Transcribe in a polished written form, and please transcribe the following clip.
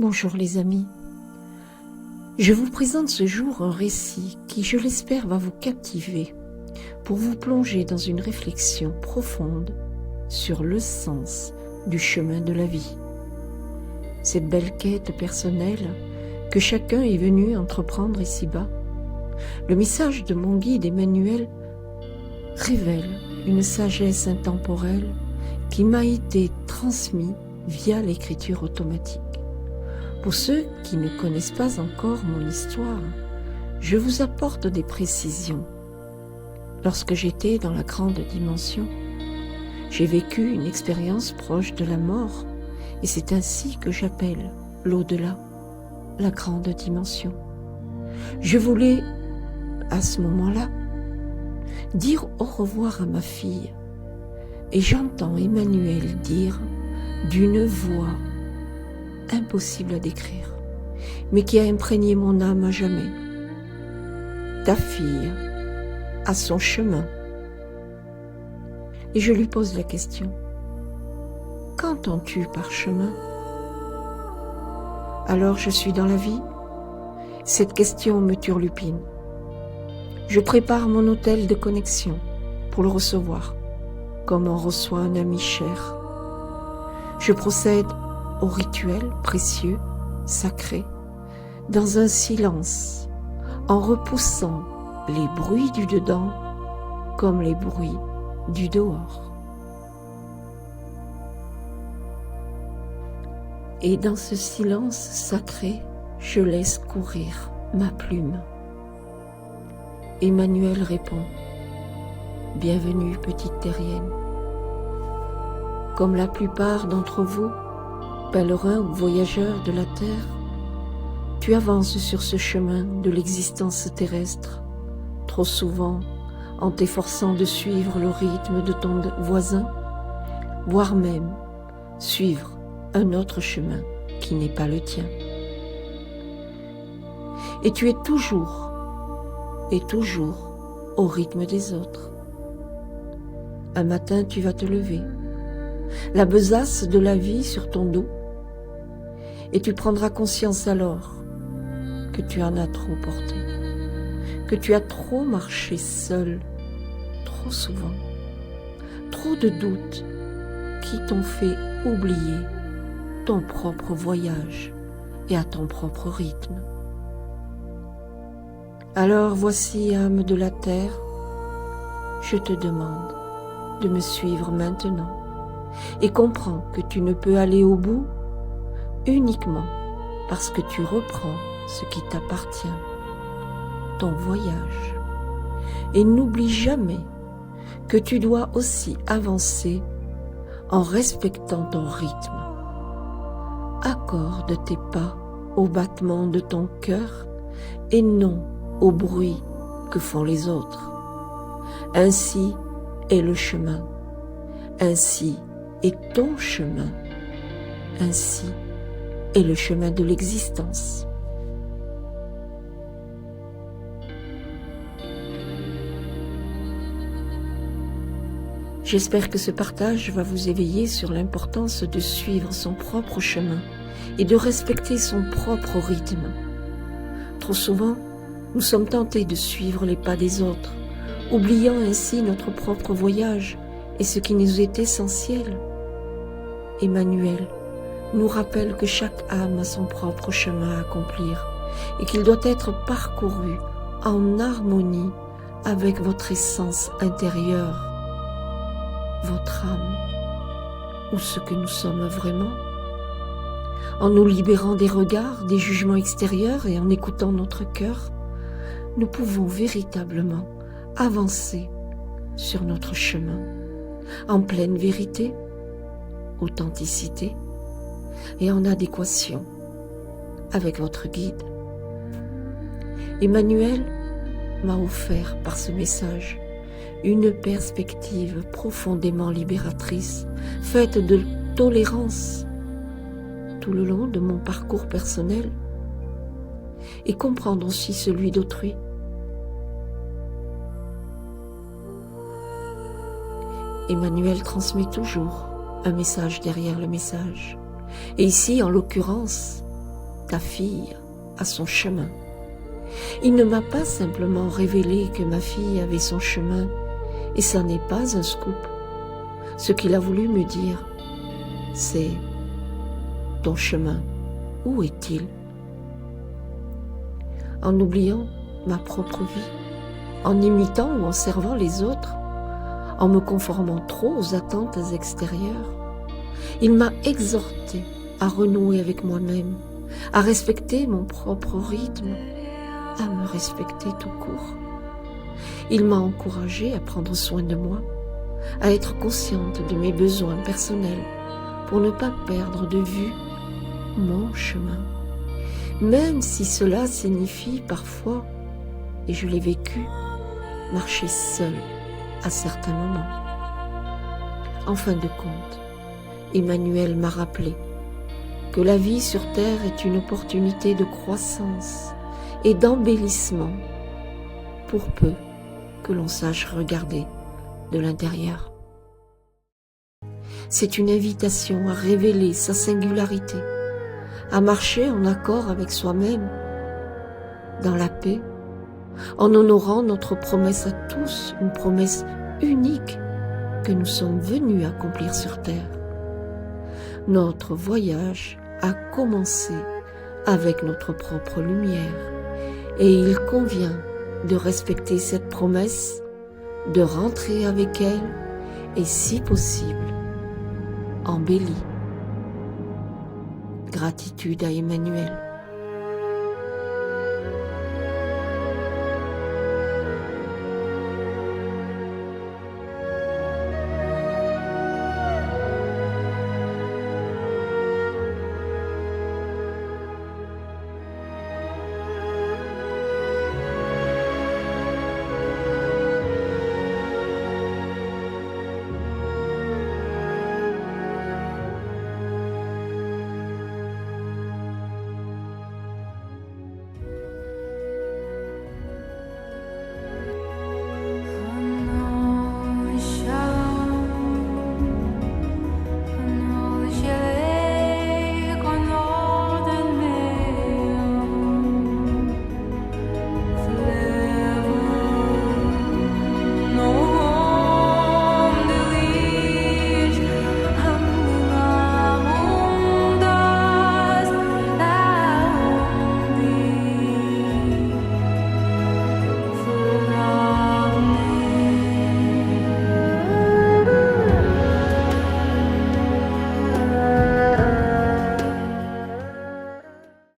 Bonjour les amis, je vous présente ce jour un récit qui, je l'espère, va vous captiver pour vous plonger dans une réflexion profonde sur le sens du chemin de la vie. Cette belle quête personnelle que chacun est venu entreprendre ici-bas, le message de mon guide Emmanuel révèle une sagesse intemporelle qui m'a été transmise via l'écriture automatique. Pour ceux qui ne connaissent pas encore mon histoire, je vous apporte des précisions. Lorsque j'étais dans la grande dimension, j'ai vécu une expérience proche de la mort, et c'est ainsi que j'appelle l'au-delà, la grande dimension. Je voulais, à ce moment-là, dire au revoir à ma fille, et j'entends Emmanuel dire d'une voix impossible à décrire, mais qui a imprégné mon âme à jamais. Ta fille a son chemin. Et je lui pose la question, qu'entends-tu par chemin? Alors je suis dans la vie? Cette question me turlupine. Je prépare mon hôtel de connexion pour le recevoir, comme on reçoit un ami cher. Je procède au rituel précieux, sacré, dans un silence, en repoussant les bruits du dedans comme les bruits du dehors. Et dans ce silence sacré, je laisse courir ma plume. Emmanuel répond, « Bienvenue, petite terrienne. Comme la plupart d'entre vous, pèlerins ou voyageurs de la terre, tu avances sur ce chemin de l'existence terrestre, trop souvent en t'efforçant de suivre le rythme de ton voisin, voire même suivre un autre chemin qui n'est pas le tien. Et tu es toujours au rythme des autres. Un matin, tu vas te lever, la besace de la vie sur ton dos, et tu prendras conscience alors que tu en as trop porté, que tu as trop marché seul, trop souvent, trop de doutes qui t'ont fait oublier ton propre voyage et à ton propre rythme. Alors voici, âme de la terre, je te demande de me suivre maintenant et comprends que tu ne peux aller au bout uniquement parce que tu reprends ce qui t'appartient, ton voyage. Et n'oublie jamais que tu dois aussi avancer en respectant ton rythme. Accorde tes pas au battement de ton cœur et non au bruit que font les autres. Ainsi est le chemin, ainsi est ton chemin, ainsi est le chemin de l'existence. J'espère que ce partage va vous éveiller sur l'importance de suivre son propre chemin et de respecter son propre rythme. Trop souvent, nous sommes tentés de suivre les pas des autres, oubliant ainsi notre propre voyage et ce qui nous est essentiel. Emmanuel nous rappelle que chaque âme a son propre chemin à accomplir et qu'il doit être parcouru en harmonie avec votre essence intérieure, votre âme, ou ce que nous sommes vraiment. En nous libérant des regards, des jugements extérieurs et en écoutant notre cœur, nous pouvons véritablement avancer sur notre chemin, en pleine vérité, authenticité et en adéquation avec votre guide. Emmanuel m'a offert par ce message une perspective profondément libératrice, faite de tolérance tout le long de mon parcours personnel et comprendre aussi celui d'autrui. Emmanuel transmet toujours un message derrière le message. Et ici, en l'occurrence, ta fille a son chemin. Il ne m'a pas simplement révélé que ma fille avait son chemin, et ça n'est pas un scoop. Ce qu'il a voulu me dire, c'est « Ton chemin, où est-il » En oubliant ma propre vie, en imitant ou en servant les autres, en me conformant trop aux attentes extérieures, il m'a exhorté à renouer avec moi-même, à respecter mon propre rythme, à me respecter tout court. Il m'a encouragée à prendre soin de moi, à être consciente de mes besoins personnels pour ne pas perdre de vue mon chemin, même si cela signifie parfois, et je l'ai vécu, marcher seule à certains moments. En fin de compte, Emmanuel m'a rappelé que la vie sur Terre est une opportunité de croissance et d'embellissement pour peu que l'on sache regarder de l'intérieur. C'est une invitation à révéler sa singularité, à marcher en accord avec soi-même, dans la paix, en honorant notre promesse à tous, une promesse unique que nous sommes venus accomplir sur Terre. Notre voyage a commencé avec notre propre lumière et il convient de respecter cette promesse, de rentrer avec elle et si possible, embellie. Gratitude à Emmanuel.